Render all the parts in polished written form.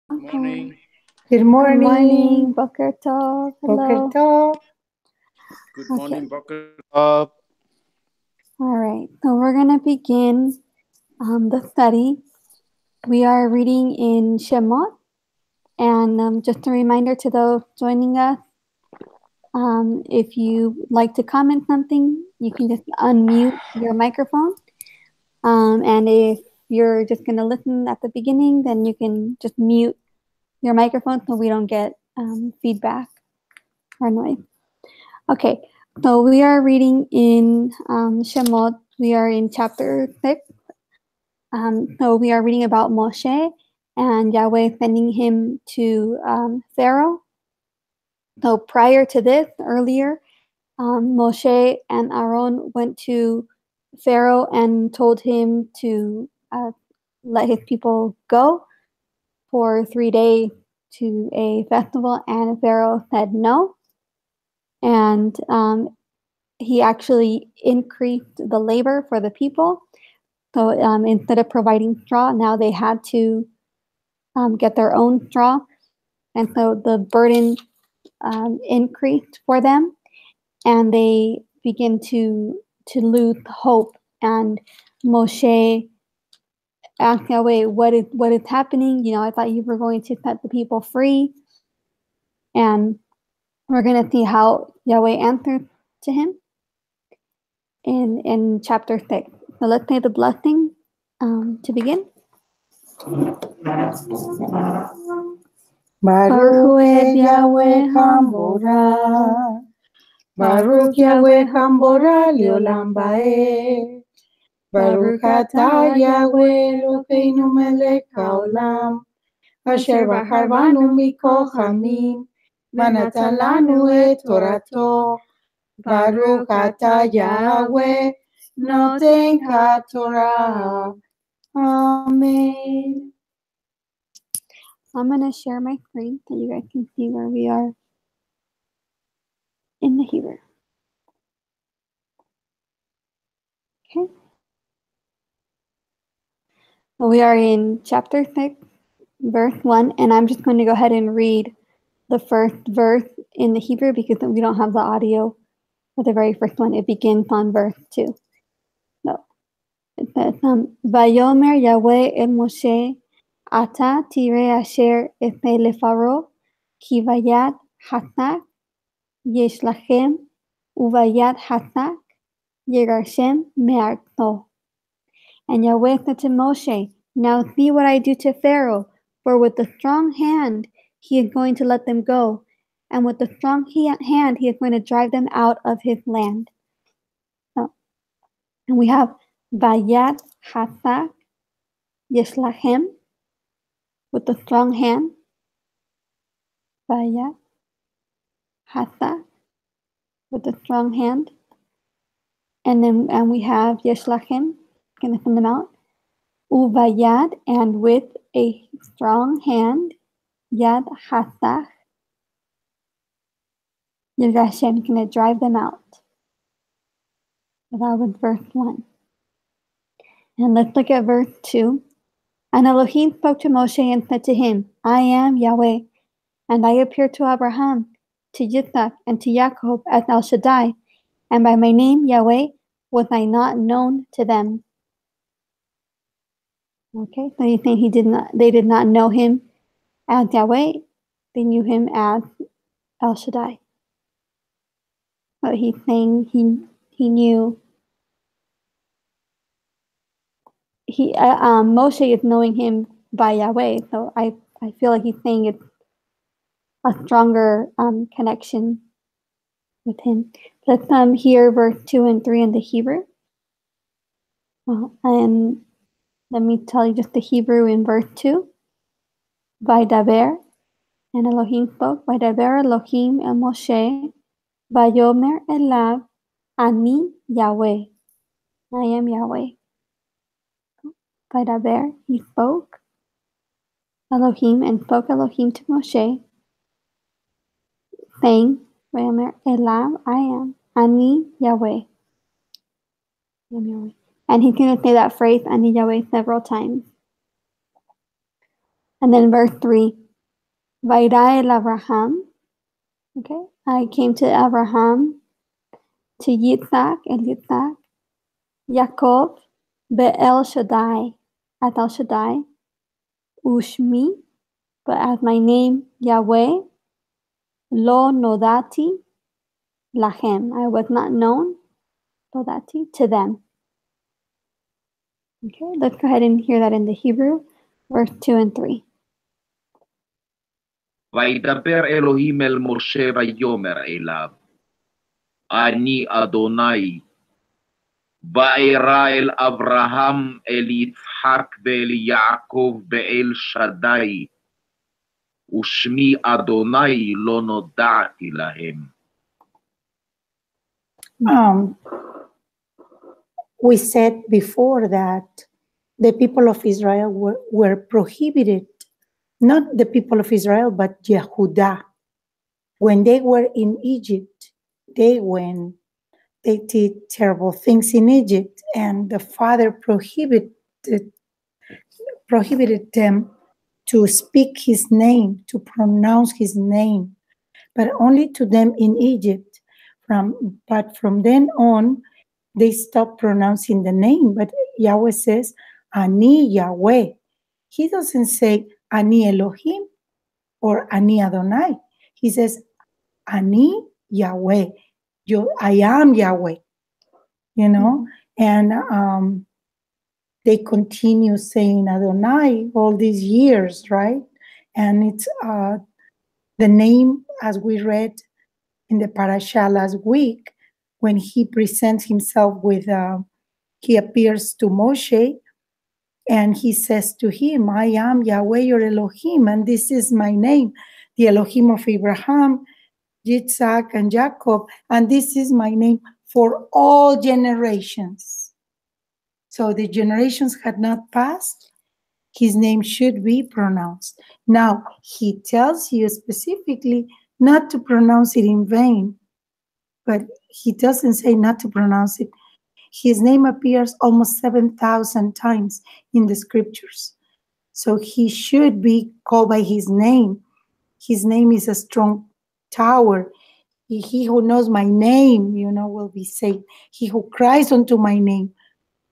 Morning. Good Good morning. morning, Boker Tov. Boker Hello. Tov. Good Okay. morning, Boker Tov. All right. So we're going to begin the study. We are reading in Shemot. And just a reminder to those joining us, if you like to comment something, you can just unmute your microphone. And if you're just going to listen at the beginning, then you can just mute your microphone so we don't get feedback or noise. Okay, so we are reading in Shemot. We are in chapter 6. So we are reading about Moshe and Yahweh sending him to Pharaoh. So prior to this, earlier, Moshe and Aaron went to Pharaoh and told him to let his people go for 3 days to a festival, and Pharaoh said no. And he actually increased the labor for the people. So instead of providing straw, now they had to get their own straw. And so the burden increased for them, and they begin to lose hope. And Moshe asked Yahweh, what is happening? You know, I thought you were going to set the people free. And we're going to see how Yahweh answered to him in chapter 6. So let's say the blessing to begin. Baruch Yahweh Hambora. Baruch Yahweh Hambora Leolam Bae. Baruch Atah Yahweh Eloheinu melech haolam. Asher bahar banu mikol hamim. Vanatan lanu et Torato. Baruch Atah Yahweh Noten HaTorah. Amen. I'm going to share my screen so you guys can see where we are in the Hebrew. Okay. So we are in chapter 6, verse 1, and I'm just going to go ahead and read the first verse in the Hebrew because we don't have the audio for the very first one. It begins on verse 2. So it says, Vayomer Yahweh el Moshe, Ata tire asher efe lefaro, ki vayad hasak, yesh lachem, uvayad hasak, yegarshem me'arto. And Yahweh said to Moshe, now see what I do to Pharaoh, for with a strong hand he is going to let them go, and with a strong hand he is going to drive them out of his land. So, and we have Vayad Hasak Yeshlahem, with a strong hand. Vayad Hasak, with a strong hand. And we have Yeshlahem, going to send them out. Uvayad, and with a strong hand. Yad Hasak, Hashem is going to drive them out. So that was verse 1. And let's look at verse 2. And Elohim spoke to Moshe and said to him, I am Yahweh, and I appeared to Abraham, to Yitzhak, and to Jacob as El Shaddai, and by my name Yahweh was I not known to them. Okay, so he's saying they did not know him as Yahweh, they knew him as El Shaddai. But he's saying he knew. Moshe is knowing him by Yahweh, so I feel like he's saying it's a stronger connection with him. Let's hear verse 2 and 3 in the Hebrew. And let me tell you just the Hebrew in verse 2. Vaydaber, and Elohim spoke. Vaydaber Elohim el Moshe, Vayomer elav, Ani Yahweh. I am Yahweh. Vaydaber, he spoke. Elohim, and spoke Elohim to Moshe, saying, Vayomer elav, I am. Ani Yahweh. I am Yahweh. And he's going to say that phrase, Ani Yahweh, several times. And then verse 3, Va'eira el Abraham. Okay, I came to Abraham, to Yitzhak, Yaakov, Be'el Shaddai, at El Shaddai, Ushmi, but as my name, Yahweh, Lo Nodati, Lahem, I was not known, Nodati, to them. Okay, let's go ahead and hear that in the Hebrew, verse 2 and 3. וידבר אלוהים אל משה ויאמר אליו, אני אדוני, וארא אל אברהם, אל יצחק ואל יעקב באל שדי, ושמי אדוני לא נודעתי להם. We said before that the people of Israel were prohibited, not the people of Israel, but Yehudah. When they were in Egypt, they did terrible things in Egypt, and the father prohibited them to speak his name, to pronounce his name, but only to them in Egypt. But from then on, they stopped pronouncing the name. But Yahweh says, Ani Yahweh. He doesn't say Ani Elohim or Ani Adonai. He says, Ani Yahweh. I am Yahweh. You know, and they continue saying Adonai all these years, right? And it's the name, as we read in the parasha last week, when he presents himself he appears to Moshe, and he says to him, I am Yahweh your Elohim, and this is my name, the Elohim of Abraham, Yitzhak, and Jacob, and this is my name for all generations. So the generations had not passed, his name should be pronounced. Now, he tells you specifically not to pronounce it in vain, but he doesn't say not to pronounce it. His name appears almost 7,000 times in the scriptures. So he should be called by his name. His name is a strong tower. He who knows my name, will be saved. He who cries unto my name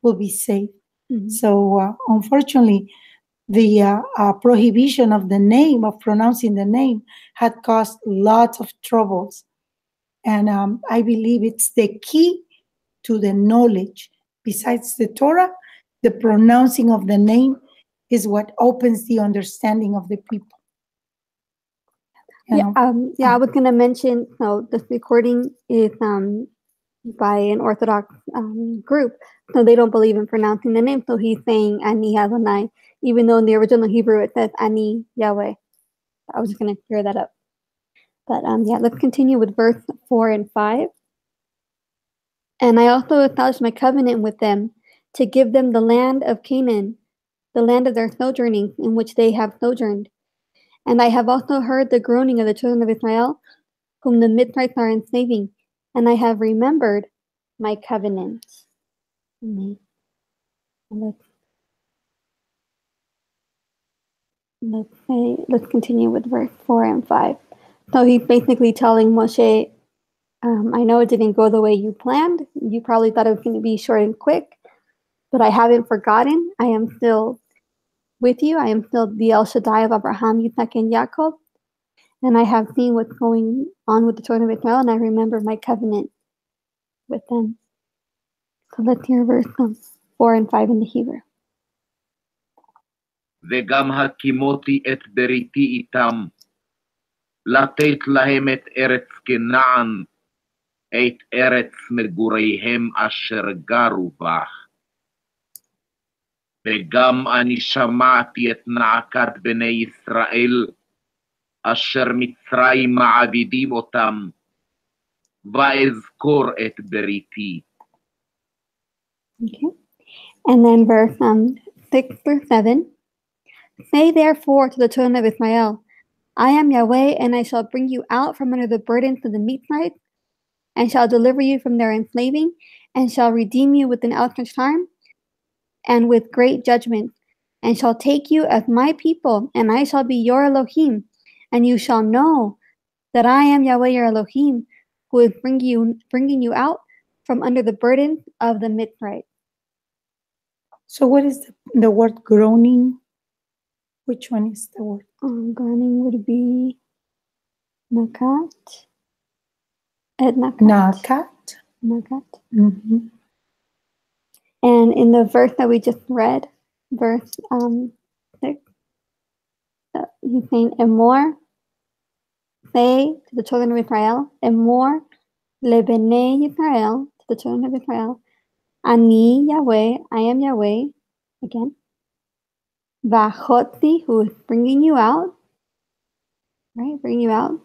will be saved. Mm-hmm. So unfortunately, the prohibition of the name, of pronouncing the name, had caused lots of troubles. And I believe it's the key to the knowledge. Besides the Torah, the pronouncing of the name is what opens the understanding of the people. I was going to mention, this recording is by an Orthodox group, so they don't believe in pronouncing the name. So he's saying Ani Adonai, even though in the original Hebrew it says Ani Yahweh. I was just going to clear that up. But let's continue with verse 4 and 5. And I also established my covenant with them to give them the land of Canaan, the land of their sojourning in which they have sojourned. And I have also heard the groaning of the children of Israel, whom the Mitzrites are enslaving, and I have remembered my covenant. Let's continue with verse 4 and 5. So he's basically telling Moshe, I know it didn't go the way you planned. You probably thought it was going to be short and quick, but I haven't forgotten. I am still with you. I am still the El Shaddai of Abraham, Yitzhak, and Yaakov. And I have seen what's going on with the children of Israel, and I remember my covenant with them. So let's hear verse 4 and 5 in the Hebrew. וגם הקימותי את בריתי איתם, לתת להם את ארץ כנען, את ארץ מגוריהם אשר גרו בה. וגם אני שמעתי את נעקת בני ישראל, אשר מצרים מעבידים אותם, ואזכור את בריתי. Okay. And then verse 6 through 7. Say therefore to the children of Israel, I am Yahweh, and I shall bring you out from under the burdens of the Mitzrites, and shall deliver you from their enslaving, and shall redeem you with an outstretched arm, and with great judgment. and shall take you as my people, and I shall be your Elohim, and you shall know that I am Yahweh your Elohim, who is bringing you out from under the burden of the Mitzrayim. So what is the word groaning? Which one is the word? Groaning would be nakat. Nakat. Nakat. Nakat. Mm-hmm. And in the verse that we just read, verse 6, he's saying, Emor, say to the children of Israel, Emor lebnei Israel, to the children of Israel, Ani Yahweh, I am Yahweh, again, Vachotzi, who is bringing you out, right, bringing you out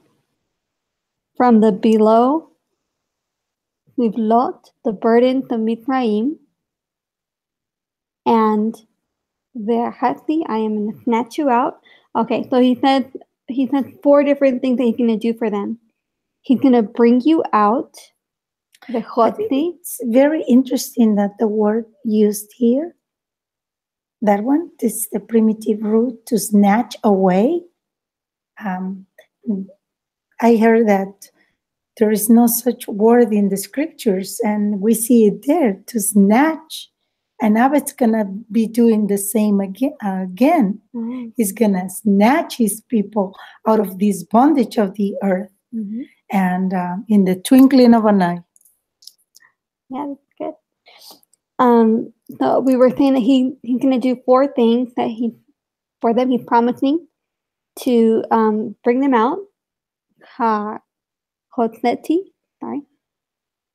from the below, Livlot, the burdens of Mitzrayim, and Ve'achati, I am going to snatch you out. Okay, so he says 4 different things that he's going to do for them. He's going to bring you out. Ve'chotzi. It's very interesting that the word used here, that one, this is the primitive root to snatch away. I heard that there is no such word in the scriptures, and we see it there, to snatch. And now it's going to be doing the same again. Mm-hmm. He's going to snatch his people out of this bondage of the earth. Mm-hmm. And in the twinkling of an eye. Yeah, that's good. So we were saying that he's going to do 4 things that he's promising to bring them out. Hotzeti, sorry.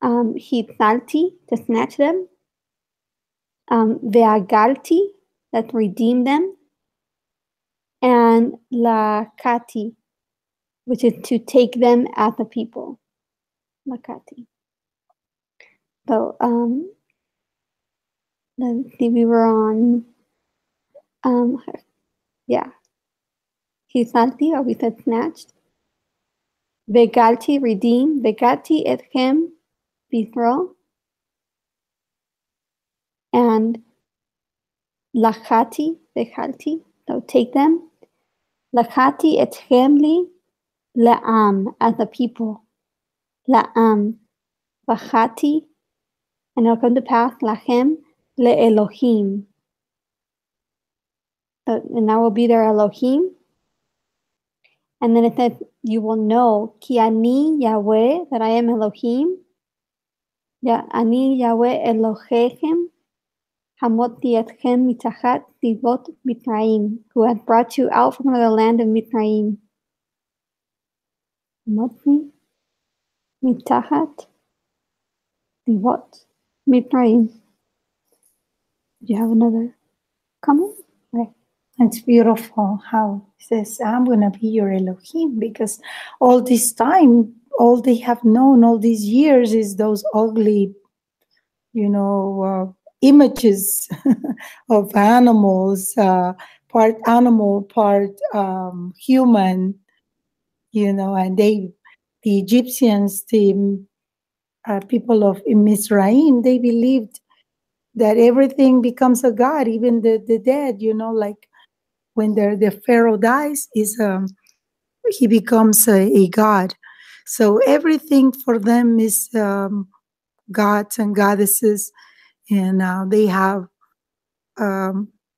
Hitzalti, to snatch them. Ve'agalti, that redeem them. And lakati, which is to take them as a people. Lakati. So, let's see, we were on, yeah. Hitzalti, or we said snatched. Vegalti, redeem. Vegati etchem, bithro. And lachati, vechalti, so take them. Lachati etchem li, la'am, as a people. La'am. Vachati, and it'll come to pass, lachem, le'elohim. So, and that will be their Elohim. And then it says, you will know, ki ani Yahweh, that I am Elohim. Ya ani Yahweh Elohechem, hamoti etchem mitachat divot Mitzrayim, who has brought you out from the land of Mitzrayim. Hamoti mitachat divot Mitzrayim. Do you have another comment? Okay. It's beautiful how he says, I'm going to be your Elohim, because all this time, all they have known all these years is those ugly, images of animals, part animal, part human, and the Egyptians, the people of Mizraim, they believed that everything becomes a god, even the dead, like when the Pharaoh dies, he becomes a god. So everything for them is gods and goddesses, and they have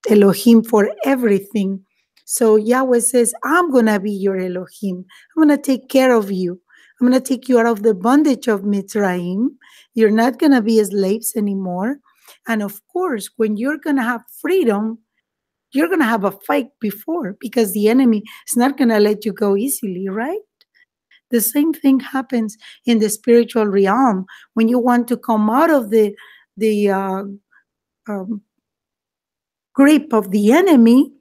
Elohim for everything. So Yahweh says, I'm going to be your Elohim. I'm going to take care of you. I'm going to take you out of the bondage of Mitzrayim. You're not going to be slaves anymore. And of course, when you're going to have freedom, you're going to have a fight before, because the enemy is not going to let you go easily, right? The same thing happens in the spiritual realm. When you want to come out of the grip of the enemy,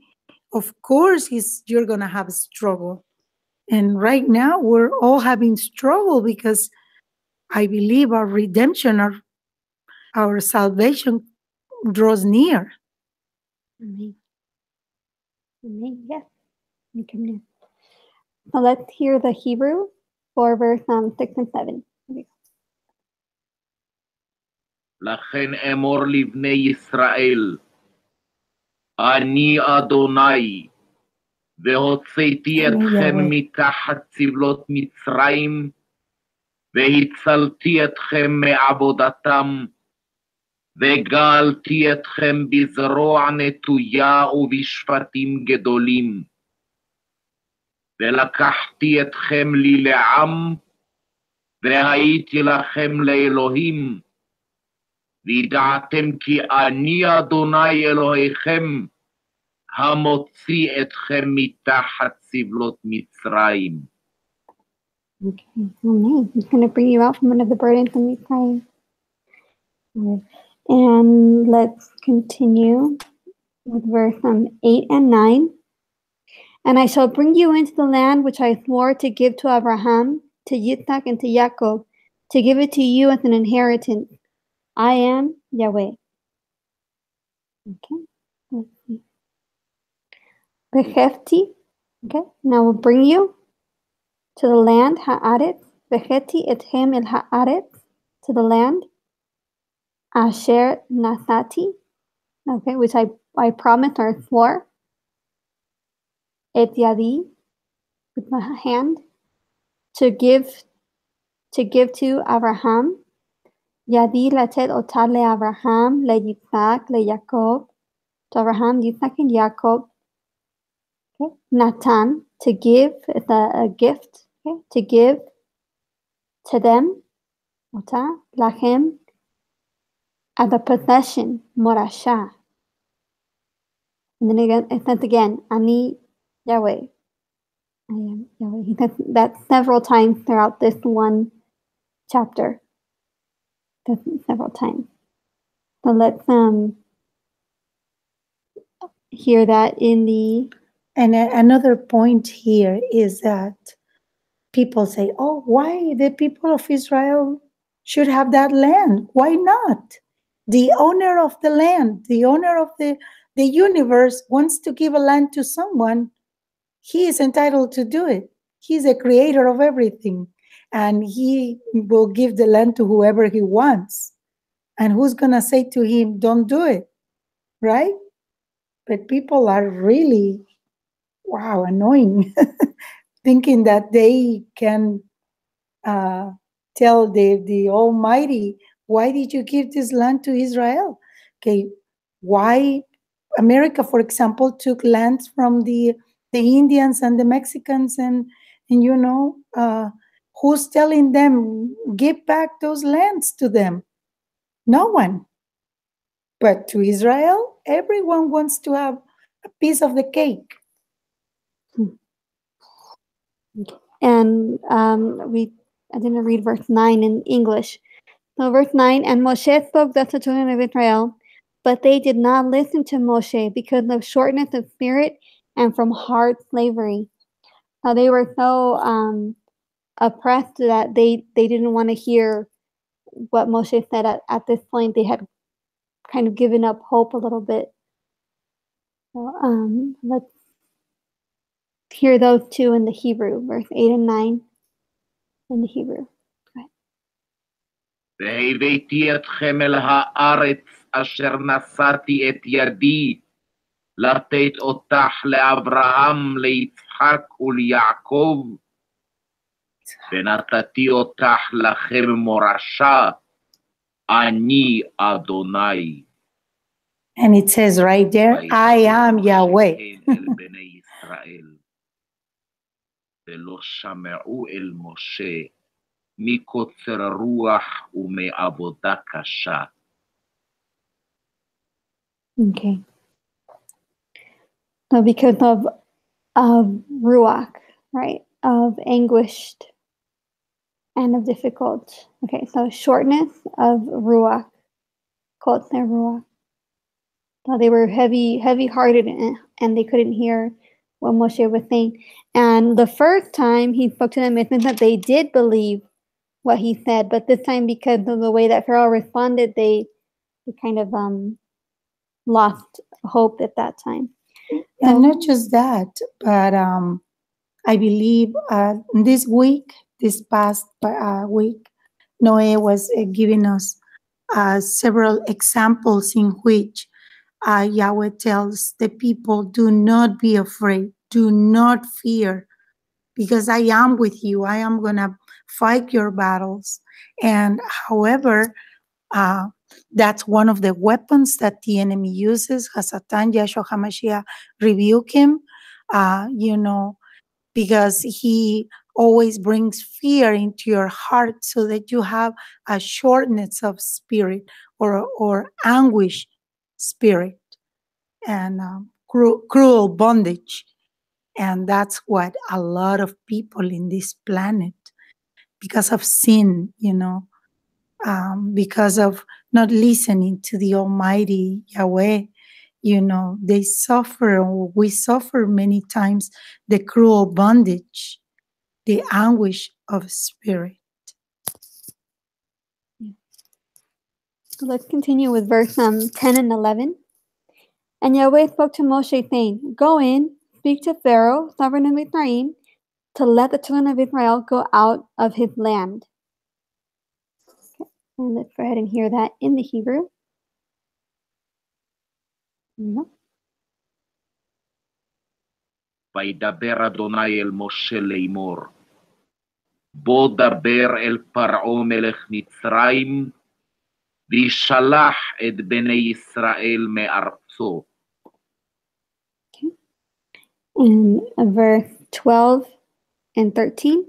of course, you're going to have a struggle. And right now, we're all having struggle, because I believe our redemption, our salvation draws near. Amen. Amen. Yes. You can do. So let's hear the Hebrew for verse 6 and 7. Okay. לכן אמור לבני ישראל, אני אדוני, והוצאתי אתכם מתחת סבלות מצרים, והצלתי אתכם מעבודתם, וגאלתי אתכם בזרוע נטויה ובשפטים גדולים. ולקחתי אתכם לי לעם, והייתי לכם לאלוהים, וידעתם כי אני אדוני אלוהיכם, המוציא אתכם מתחת סבלות מצרים. Okay, amen. He's going to bring you out from under the burdens of Mitzrayim. And let's continue with verse 8 and 9. And I shall bring you into the land which I swore to give to Abraham, to Yitzhak, and to Jacob, to give it to you as an inheritance. I am Yahweh. Okay, let's see. Behefti, okay, now we'll bring you to the land, Haaretz, Beheti ethem el Haaretz, to the land, Asher Nasati, okay, which I promised or swore, Et Yadi, with my hand, to give to Abraham, Yadi latet otar le Abraham, le Yitzhak, le Jacob, to Abraham, Yitzhak, and Jacob. Okay. Natan, to give, it's a gift, okay, to give to them, ota, lachem, as a possession, morasha. And then again, it says again, Ani Yahweh. I am Yahweh. He says that several times throughout this one chapter. Does it several times. So let's hear that in the... And another point here is that people say, oh, why the people of Israel should have that land? Why not? The owner of the land, the owner of the universe wants to give a land to someone. He is entitled to do it. He's the creator of everything. And he will give the land to whoever he wants. And who's going to say to him, don't do it, right? But people are really, wow, annoying, thinking that they can tell the Almighty, why did you give this land to Israel? Okay, why America, for example, took lands from the Indians and the Mexicans, and you know, who's telling them, give back those lands to them? No one. But to Israel, everyone wants to have a piece of the cake. And I didn't read verse 9 in English. So verse 9, and Moshe spoke thus to the children of Israel, but they did not listen to Moshe because of shortness of spirit and from hard slavery. Now they were so oppressed that they didn't want to hear what Moshe said. At this point, they had kind of given up hope a little bit. So let's hear those two in the Hebrew, verse 8 and 9 in the Hebrew. והבאתי אתכם אל הארץ אשר נשאתי את ידי לתת אותך לאברהם, ליצחק וליעקב, ונתתי אותך לכם מורשה, אני אדוני. And it says right there, I am Yahweh. אל בני ישראל, ולא שמעו אל משה, מקוצר רוח ומעבודה קשה. Okay. So because of ruach, right, of anguished and of difficult. Okay, so shortness of ruach, kotzer ruach. So they were heavy-hearted, and they couldn't hear what Moshe was saying. And the first time he spoke to them, it meant that they did believe what he said, but this time, because of the way that Pharaoh responded, they kind of lost hope at that time. And not just that, but I believe this past week, Noé was giving us several examples in which Yahweh tells the people, do not be afraid, do not fear, because I am with you. I am going to fight your battles. And however, that's one of the weapons that the enemy uses. Hasatan, Yahshua HaMashiach, rebuke him, because he always brings fear into your heart so that you have a shortness of spirit or anguish spirit and cruel bondage. And that's what a lot of people in this planet, because of sin, because of not listening to the Almighty Yahweh, they suffer, or we suffer many times, the cruel bondage, the anguish of spirit. So let's continue with verse 10 and 11. And Yahweh spoke to Moshe, saying, Go in, speak to Pharaoh, sovereign of Mitzrayim, to let the children of Israel go out of his land. Okay. And let's go ahead and hear that in the Hebrew. וידבר אדוני אל משה לאמור, בוא דבר אל פרעה מלך מצרים, וישלח את בני ישראל מארצו. In verse 12 and 13.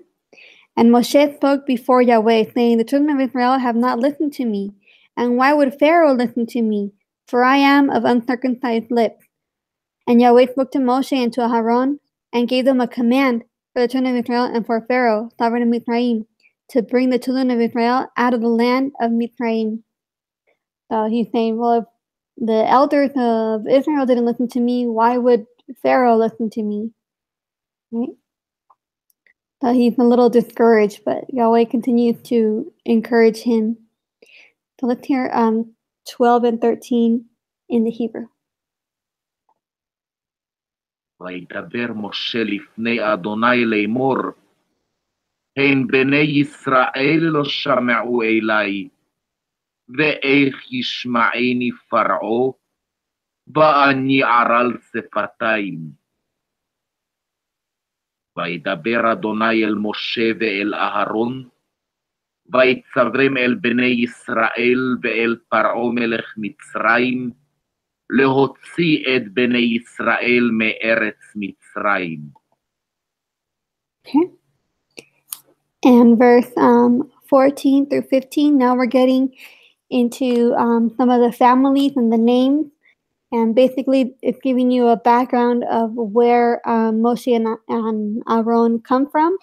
And Moshe spoke before Yahweh, saying, The children of Israel have not listened to me. And why would Pharaoh listen to me? For I am of uncircumcised lips. And Yahweh spoke to Moshe and to Aaron, and gave them a command for the children of Israel and for Pharaoh, sovereign of Mitzrayim, to bring the children of Israel out of the land of Mitzrayim. So he's saying, well, if the elders of Israel didn't listen to me, why would Pharaoh listen to me? Right? So he's a little discouraged, but Yahweh continues to encourage him. So let's hear 12 and 13 in the Hebrew. וידבר משה לפני אדוני לאמור, הן בני ישראל לא שמעו אלי, ואיך ישמעני פרעה, ואני ערל שפתיים. וידבר אדוני אל משה ואל אהרון, ויצוורם אל בני ישראל ואל פרעה מלך מצרים, להוציא את בני ישראל מארץ מצרים. Okay. And verse 14 through 15, now we're getting into some of the families and the names. And basically, it's giving you a background of where Moshe and Aaron come from,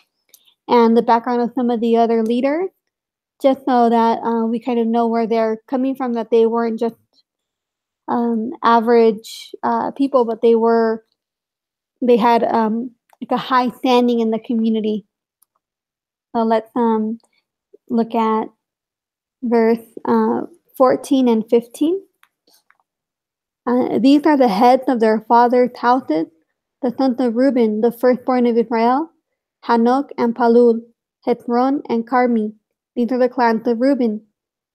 and the background of some of the other leaders, just so that we kind of know where they're coming from, that they weren't just average people, but they had like a high standing in the community. So let's look at verse 14 and 15. These are the heads of their fathers' houses, the sons of Reuben, the firstborn of Israel, Hanok and Palul, Hezron and Carmi. These are the clans of Reuben.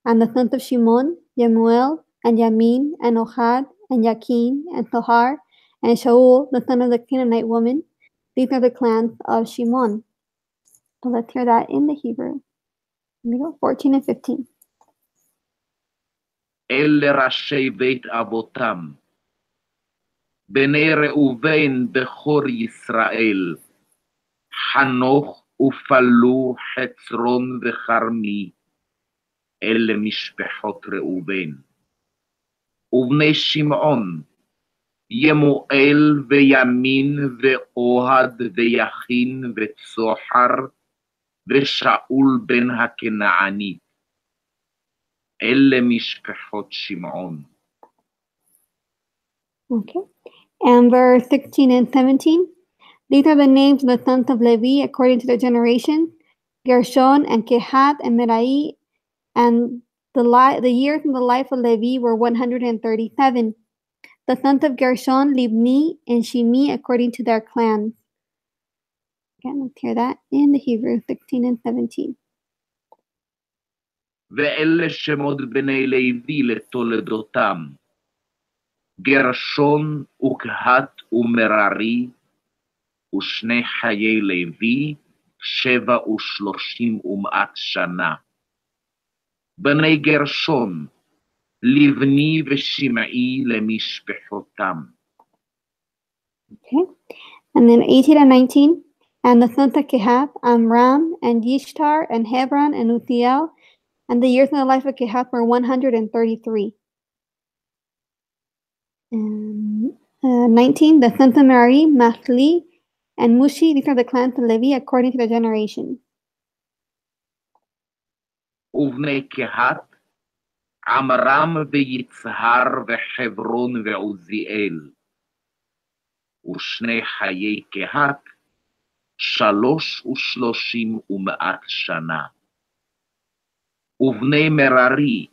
And the sons of Shimon, Yemuel, and Yamin, and Ohad, and Yakin, and Sohar, and Shaul, the son of the Canaanite woman. These are the clans of Shimon. So let's hear that in the Hebrew. Here we go, 14 and 15. אלה ראשי בית אבותם, בני ראובן בכור ישראל, חנוך ופלו, חצרון וכרמי, אלה משפחות ראובן. ובני שמעון, ימואל וימין ואוהד ויכין וצוחר, ושאול בן הכנענית. אלה משפחות שמעון. Okay. And verse 16 and 17. These are the names of the sons of Levi according to their generations, Gershon and Kehat and Merari. And the years in the life of Levi were 137. The sons of Gershon, Libni and Shimi according to their clans. Again, let's hear that in the Hebrew, 16 and 17. ואלה שמות בני לוי לתולדותם, גרשון וקהת ומררי, ושני חיי לוי, 37 ומעט שנה. בני גרשון, לבני ושמעי למשפחותם. Okay. And then 18 and 19. And the sons of Kehath, Amram, and Yishtar, and Hebron, and Uthiel. And the years of the life of Kehath were 133. And 19. The sons of Merari, Mahli, and Mushi. These are the clans of Levi according to their generation. ובני קהת, עמרם ויצהר וחברון ועוזיאל. ושני חיי קהת, 33 ומעט שנה. ובני מררי,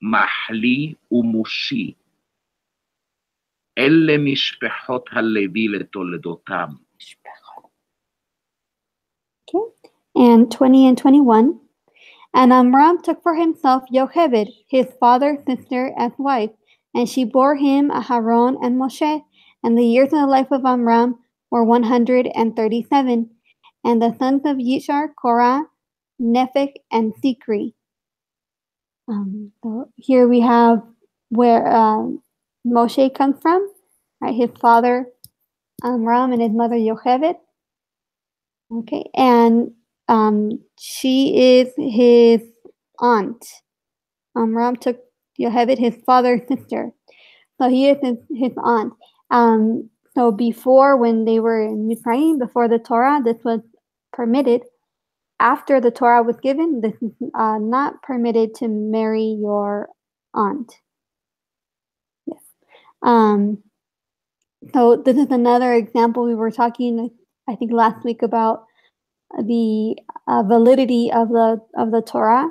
מחלי ומושי. אלה משפחות הלוי לתולדותם. Okay. And 20 and 21. And Amram took for himself Yocheved, his father's sister, as wife, and she bore him Aharon and Moshe. And the years of the life of Amram were 137. And the sons of Yishar, Korah, Nepheg, and Sikri. So here we have where Moshe comes from, right? His father Amram and his mother Yocheved. Okay, and she is his aunt. Amram took Yocheved, his father's sister. So he is his aunt. So before, when they were in Mitzrayim, before the Torah, this was permitted. After the Torah was given, this is not permitted to marry your aunt. Yes. So this is another example. We were talking, I think, last week about the validity of the Torah.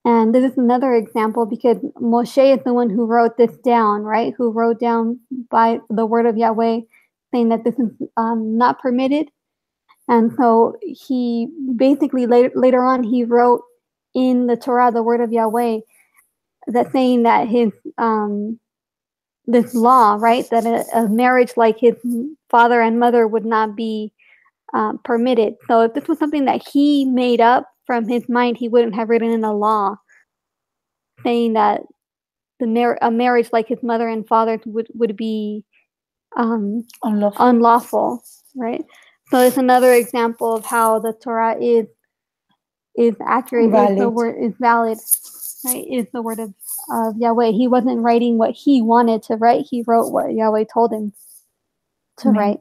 And this is another example because Moshe is the one who wrote this down, right? Who wrote down by the word of Yahweh saying that this is not permitted. And so he basically later on he wrote in the Torah the word of Yahweh that saying that his this law, right, that a marriage like his father and mother would not be permitted. So if this was something that he made up from his mind, he wouldn't have written in a law saying that a marriage like his mother and father would be unlawful, right? So it's another example of how the Torah is accurate, is valid, right? Is the word of Yahweh. He wasn't writing what he wanted to write. He wrote what Yahweh told him to write.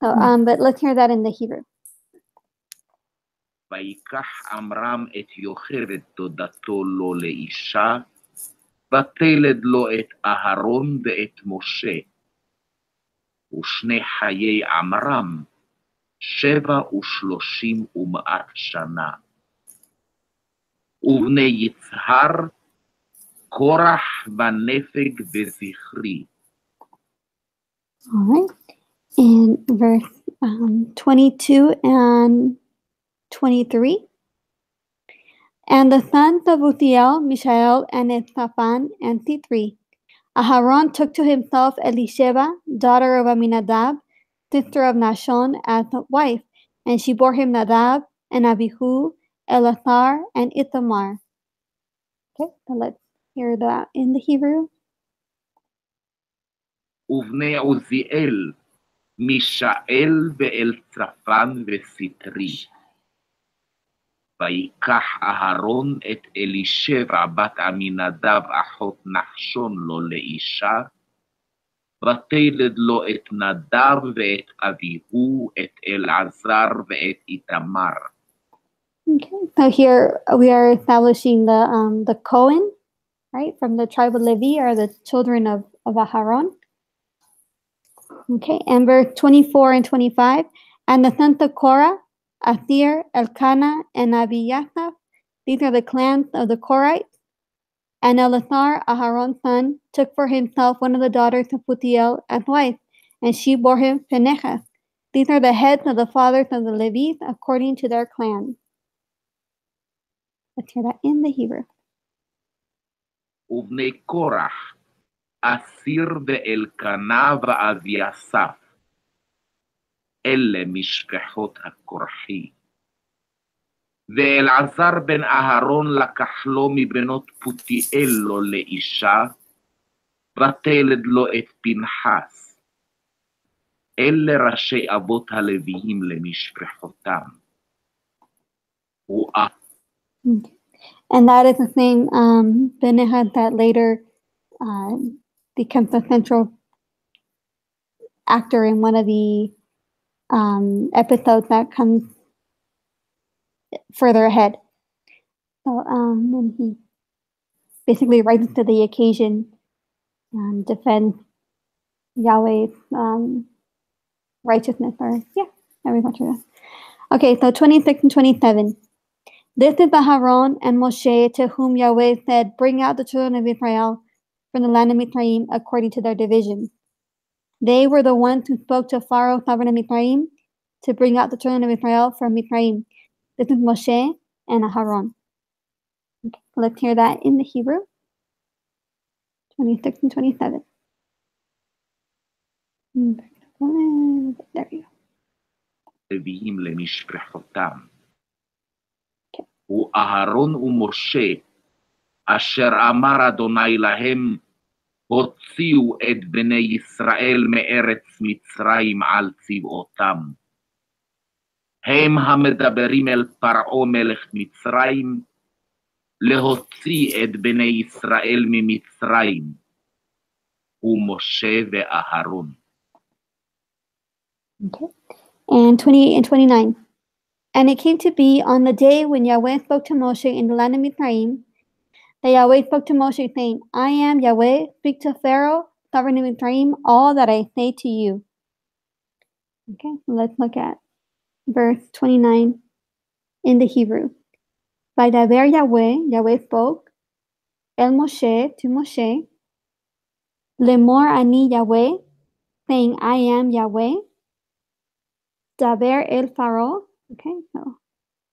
So, but let's hear that in the Hebrew. ויקח עמרם את יוכבד דודתו לו לאישה, ותלד לו את אהרון ואת משה. ושני חיי עמרם, 37 ומעט שנה. ובני יצהר, קורח ונפג וזכרי. All right. In verse 22 and 23. And the sons of Uthiel, Mishael, and Elzaphan, and Sithri. Aharon took to himself Elisheba, daughter of Aminadab, sister of Nashon, as a wife, and she bore him Nadab, and Abihu, Eleazar, and Ithamar. Okay, so let's hear that in the Hebrew. ובני עוזיאל, מישאל ואלצפן וסטרי. ויקח אהרון את אלישבע בת עמינדב אחות נחשון לו לאישה, ותלד לו את נדב ואת אביהו, את אלעזר ואת איתמר. Okay, so here we are establishing the Cohen, right, from the tribe of Levi, are the children of Aharon. Okay, and verse 24 and 25. And the sons of Korah, Asir, Elkanah, and Abiyasaph, these are the clans of the Korhites. And Eleazar, Aharon's son, took for himself one of the daughters of Putiel as wife, and she bore him Phinehas. These are the heads of the fathers of the Levites according to their clans. Let's hear that in the Hebrew. ובני קורח, אסיר ואלקנה ואביסף, אלה משפחות הכורחי. ואלעזר בן אהרון לקח לו מבנות פותיאל לו לאישה, ותלד לו את פנחס. אלה ראשי אבות הלוויים למשפחותם. And that is the same Benehad that later becomes the central actor in one of the episodes that comes further ahead. So and he basically rises to the occasion and defends Yahweh's righteousness, or every much of that. Okay, so 26 and 27. This is Aharon and Moshe, to whom Yahweh said, "Bring out the children of Israel from the land of Mithraim according to their divisions." They were the ones who spoke to Pharaoh, sovereign of Mithraim, to bring out the children of Israel from Mithraim. This is Moshe and Aharon. Okay, let's hear that in the Hebrew. 26 and 27. There you go. לוויים למשפחותם. הוא אהרון ומשה, אשר אמר אדוני להם, הוציאו את בני ישראל מארץ מצרים על צבאותם. הם המדברים אל פרעה מלך מצרים, להוציא את בני ישראל ממצרים. הוא משה ואהרון. Okay. And 28 and 29. And it came to be on the day when Yahweh spoke to Moshe in the land of Mithraim, that Yahweh spoke to Moshe, saying, "I am Yahweh, speak to Pharaoh, sovereign of Mithraim, all that I say to you." Okay, let's look at verse 29 in the Hebrew. By Daber Yahweh, Yahweh spoke, El Moshe, to Moshe, Lemor ani Yahweh, saying, "I am Yahweh." Daber el Pharaoh, okay,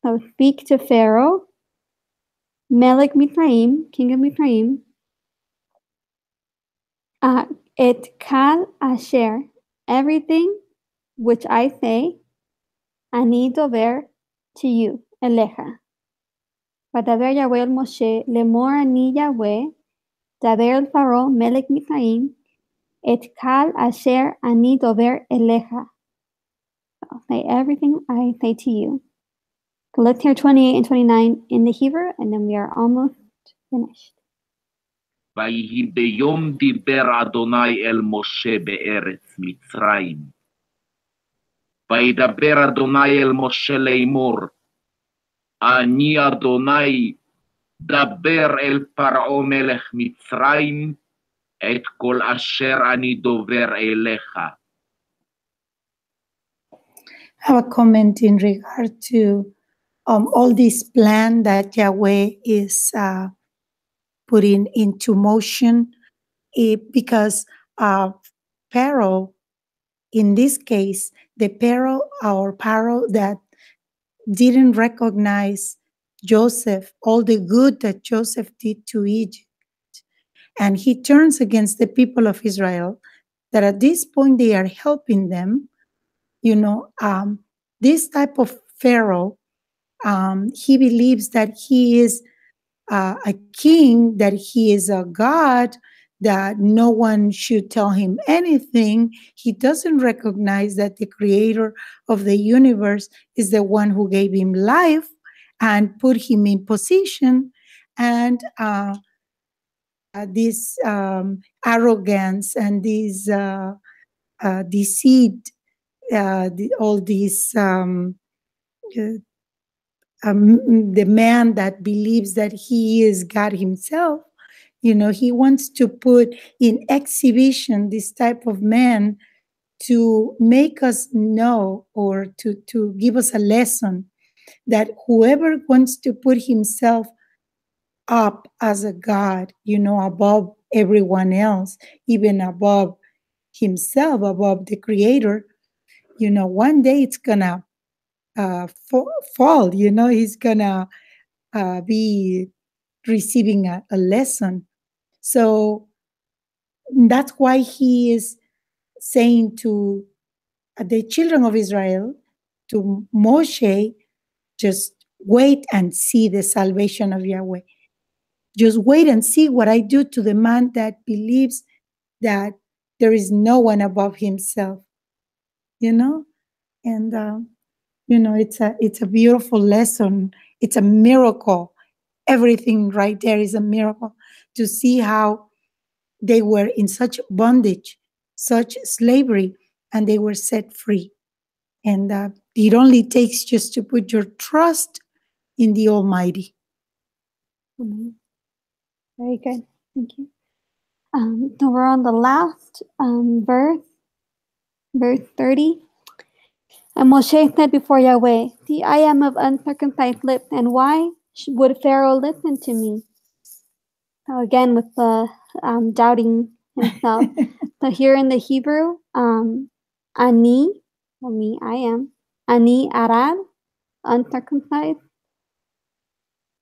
so speak to Pharaoh, Melech Mithraim, king of Mithraim, et kal asher, everything which I say, ani dover to you, elecha. Vadaber Yahweh el Moshe, lemor ani Yahweh, daber el Pharaoh, Melech Mithraim, et kal asher ani dover elecha. So say everything I say to you. So let's hear 28 and 29 in the Hebrew, and then we are almost finished. ויהי ביום דיבר אדוני אל משה בארץ מצרים. וידבר אדוני אל משה לאמור, אני אדוני דבר אל פרעה מלך מצרים, את כל אשר אני דובר אליך. I have a comment in regard to all this plan that Yahweh is putting into motion, because Pharaoh, in this case, the Pharaoh that didn't recognize Joseph, all the good that Joseph did to Egypt, and he turns against the people of Israel, that at this point they are helping them. This type of Pharaoh, he believes that he is a king, that he is a god, that no one should tell him anything. He doesn't recognize that the creator of the universe is the one who gave him life and put him in position. And this arrogance and this deceit, all these the man that believes that he is God himself, he wants to put in exhibition this type of man to make us know, or to give us a lesson, that whoever wants to put himself up as a God, above everyone else, even above himself, above the creator, one day it's gonna fall, he's gonna be receiving a lesson. So That's why he is saying to the children of Israel, to Moshe, just wait and see the salvation of Yahweh. Just wait and see what I do to the man that believes that there is no one above himself, you know? And, it's a beautiful lesson. It's a miracle. Everything right there is a miracle to see how they were in such bondage, such slavery, and they were set free. And it only takes just to put your trust in the Almighty. Amen. Very good. Thank you. So we're on the last verse 30. And Moshe said before Yahweh, "See, I am of uncircumcised lips, and why would Pharaoh listen to me?" So again, with the doubting himself. So here in the Hebrew, ani, well, me, I am, ani arad, uncircumcised,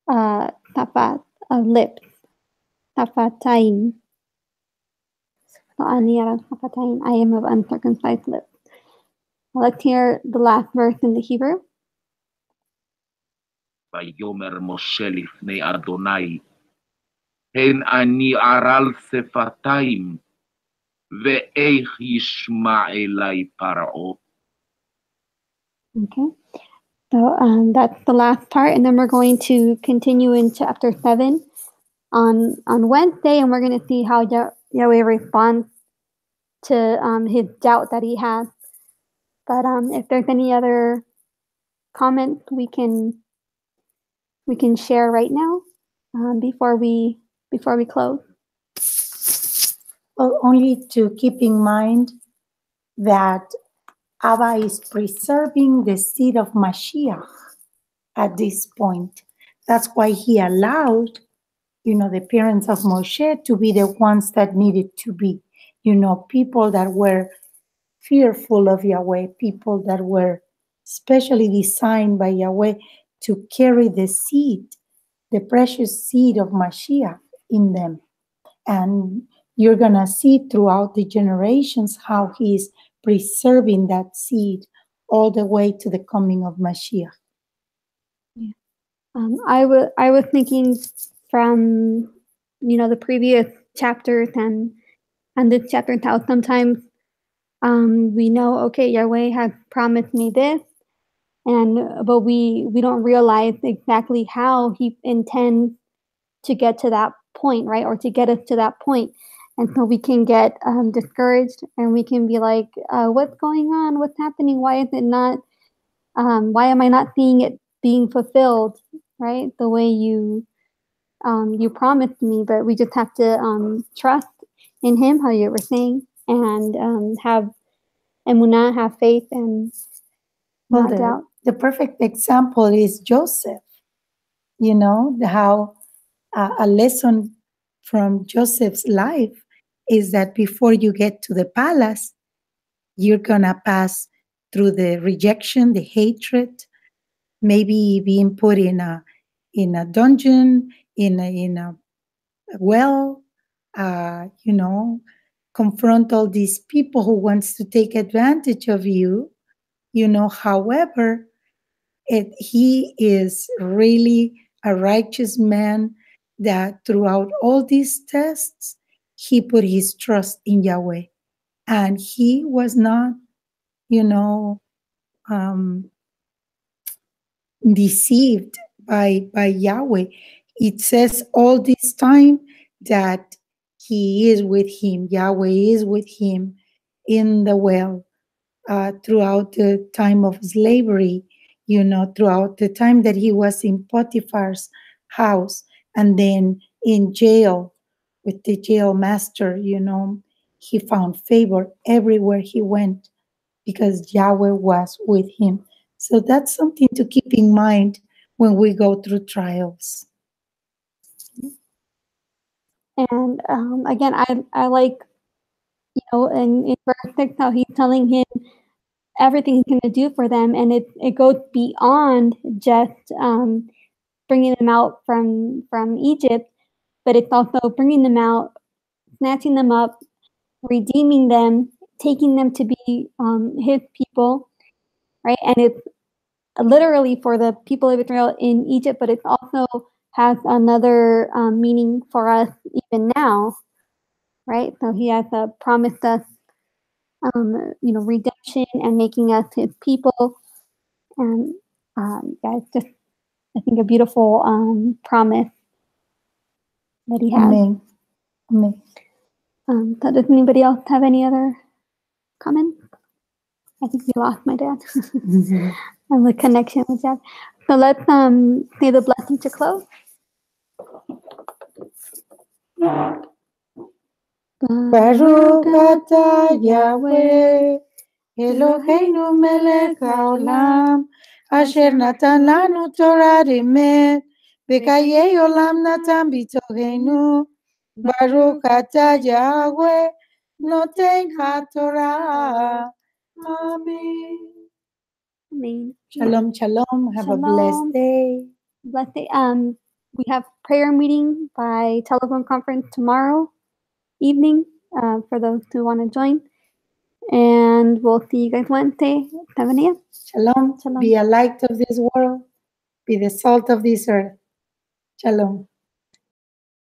tafat, lips, tafataim. So ani arad, tafataim, I am of uncircumcised lips. Let's hear the last verse in the Hebrew. ויאמר משה לפני אדוני, הן אני ערל שפתיים, ואיך ישמע אלי פרעה. Okay, so that's the last part, and then we're going to continue in chapter 7 on Wednesday, and we're going to see how Yahweh responds to his doubt that he has. But if there's any other comments we can share right now before we close. Well, only to keep in mind that Abba is preserving the seed of Mashiach at this point. That's why he allowed, the parents of Moshe to be the ones that needed to be, people that were fearful of Yahweh, people that were specially designed by Yahweh to carry the seed, the precious seed of Mashiach in them. And you're going to see throughout the generations how he is preserving that seed all the way to the coming of Mashiach. Yeah. I was thinking from the previous chapters and this chapter how sometimes we know, okay, Yahweh has promised me this, but we don't realize exactly how he intends to get to that point, right? Or to get us to that point. And so we can get discouraged, and we can be like, what's going on? What's happening? Why is it not, why am I not seeing it being fulfilled, right? The way you promised me. But we just have to trust in him, how you were saying, and have emunah, have faith, and not doubt. The perfect example is Joseph. How a lesson from Joseph's life is that before you get to the palace, you're gonna pass through the rejection, the hatred, maybe being put in a dungeon, in a well, confront all these people who wants to take advantage of you. However, he is really a righteous man that throughout all these tests, he put his trust in Yahweh. And he was not, deceived by Yahweh. It says all this time that he is with him. Yahweh is with him in the well throughout the time of slavery, throughout the time that he was in Potiphar's house and then in jail with the jail master, he found favor everywhere he went because Yahweh was with him. So that's something to keep in mind when we go through trials. And again, I like, in verse 6, how he's telling him everything he's going to do for them, and it goes beyond just bringing them out from Egypt, but it's also bringing them out, snatching them up, redeeming them, taking them to be his people, right? And it's literally for the people of Israel in Egypt, but it also has another meaning for us even now, right? So he has promised us, redemption and making us his people. And it's just, I think, a beautiful promise that he has. Amen. Amen. So does anybody else have any other comments? I think we lost my dad and the connection with dad. So let's say the blessing to close. Baruch atah Yahweh, Eloheinu melech haolam, asher natan lanu Torah emet, v'chayei olam natan b'tochenu. Baruch atah Yahweh, noten haTorah. Amen. Amen. Shalom, shalom. Have a blessed Shalom. day. Blessed day. We have prayer meeting by telephone conference tomorrow evening for those who want to join. And we'll see you guys Wednesday, 7 a.m. Shalom. Shalom. Be a light of this world. Be the salt of this earth. Shalom.